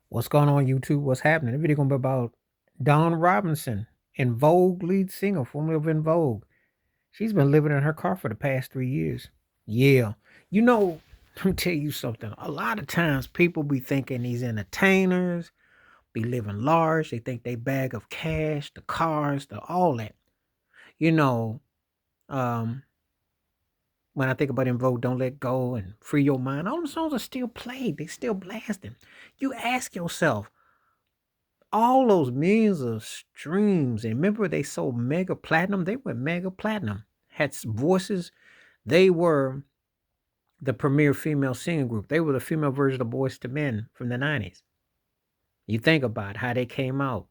What's going on, YouTube? What's happening? The video gonna be about Dawn Robinson, En Vogue lead singer, formerly of En Vogue. She's been living in her car for the past 3 years. Yeah. You know, let me tell you something. A lot of times people be thinking these entertainers be living large. They think they bag of cash, the cars, the all that. You know, um, when I think about En Vogue, Don't Let Go and Free Your Mind, all the songs are still played. They still blasting. You ask yourself, all those millions of streams. And remember, they sold mega platinum. They were mega platinum. Had voices. They were the premier female singing group. They were the female version of Boys to Men from the 90s. You think about how they came out.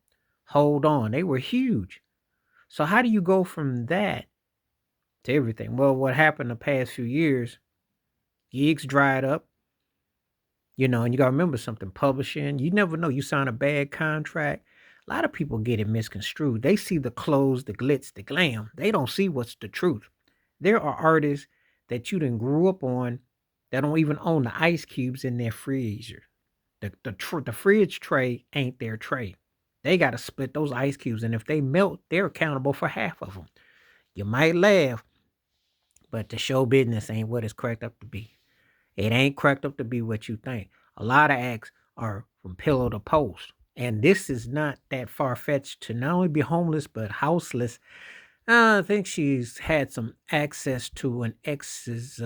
Hold on. They were huge. So how do you go from that to everything? Well, what happened the past few years, gigs dried up. And you got to remember something, publishing, you never know. You sign a bad contract. A lot of people get it misconstrued. They see the clothes, the glitz, the glam. They don't see what's the truth. There are artists that you done grew up on that don't even own the ice cubes in their freezer. The fridge tray ain't their tray. They got to split those ice cubes, and if they melt, they're accountable for half of them. You might laugh, but the show business ain't what it's cracked up to be. It ain't cracked up to be what you think. A lot of acts are from pillow to post. And this is not that far fetched to not only be homeless, but houseless. I think she's had some access to an ex's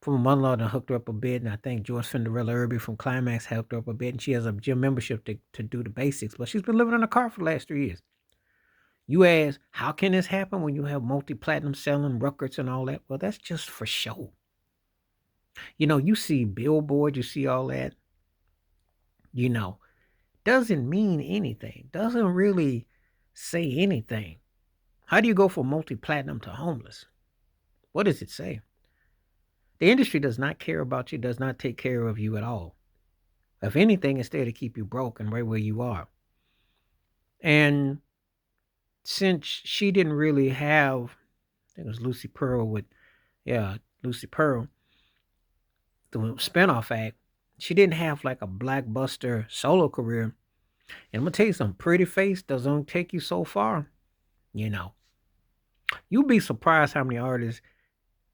from a mother-in-law that hooked her up a bit. And I think George Cinderella Irby from Climax helped her up a bit. And she has a gym membership to do the basics. But she's been living in a car for the last 3 years. You ask, how can this happen when you have multi-platinum selling records and all that? Well, that's just for show. You see Billboard, you see all that, you know, doesn't mean anything, doesn't really say anything. How do you go from multi platinum to homeless? What does it say? The industry does not care about you, does not take care of you at all. If anything, it's there to keep you broke and right where you are. And since she didn't really have, I think it was Lucy Pearl with, yeah, Lucy Pearl, the spinoff act, she didn't have like a blockbuster solo career. And I'm gonna tell you something, pretty face doesn't take you so far. You know, you'll be surprised how many artists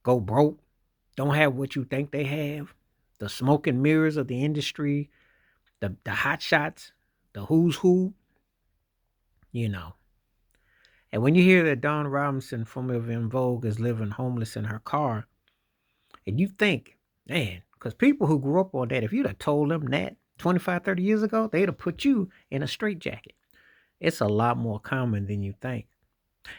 go broke, don't have what you think they have. The smoke and mirrors of the industry, the hot shots, the who's who, you know. And when you hear that Dawn Robinson from En Vogue is living homeless in her car, and you think, man, because people who grew up on that, if you'd have told them that 25, 30 years ago, they'd have put you in a straitjacket. It's a lot more common than you think.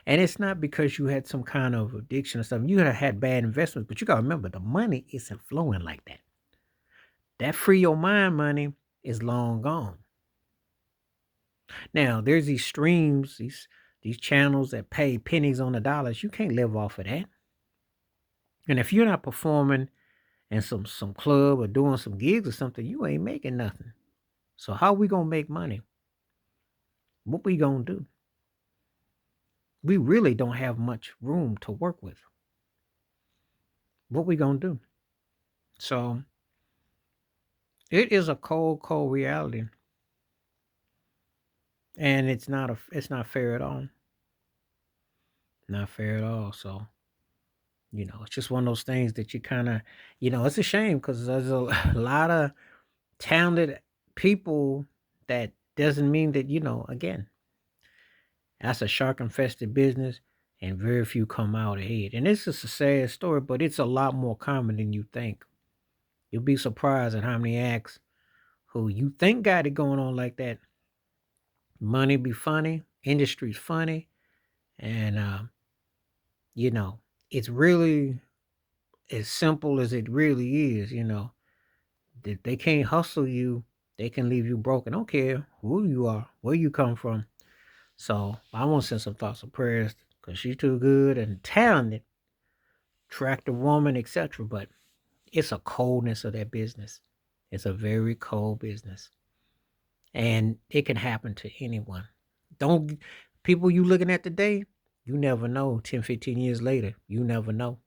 And it's not because you had some kind of addiction or something. You had bad investments, but you got to remember the money isn't flowing like that. That free your mind money is long gone. Now, there's these streams, these channels that pay pennies on the dollars. You can't live off of that. And if you're not performing in some club or doing some gigs or something, you ain't making nothing. So how we gonna make money? What we gonna do? We really don't have much room to work with. What we gonna do? So it is a cold, cold reality, and it's not fair at all. Not fair at all. So it's just one of those things that you kind of, it's a shame because there's a lot of talented people that doesn't mean that again, that's a shark infested business, and very few come out ahead. And it's just a sad story, but it's a lot more common than you think. You'll be surprised at how many acts who you think got it going on like that. Money be funny, industry's funny, and you know, it's really as simple as it really is. That they can't hustle you, they can leave you broken. I don't care who you are, where you come from. So I want to send some thoughts and prayers because she's too good and talented, attractive woman, etc. But it's a coldness of that business. It's a very cold business. And it can happen to anyone. Don't people you looking at today, you never know 10, 15 years later. You never know.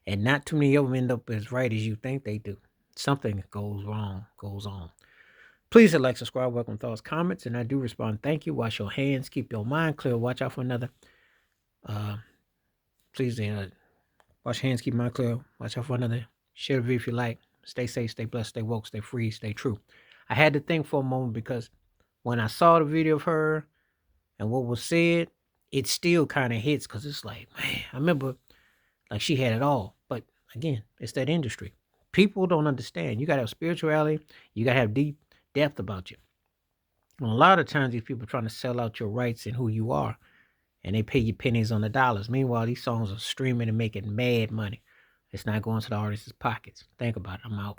And not too many of them end up as right as you think they do. Something goes wrong, goes on. Please hit like, subscribe, welcome thoughts, comments, and I do respond. Thank you. Wash your hands. Keep your mind clear. Watch out for another. Uh, please wash your hands. Keep your mind clear. Watch out for another. Share the video if you like. Stay safe. Stay blessed. Stay woke. Stay free. Stay true. I had to think for a moment because when I saw the video of her and what was said, it still kind of hits because it's like, man, I remember like she had it all. But again, it's that industry. People don't understand. You got to have spirituality. You got to have deep depth about you. And a lot of times these people are trying to sell out your rights and who you are, and they pay you pennies on the dollars. Meanwhile, these songs are streaming and making mad money. It's not going to the artist's pockets. Think about it. I'm out.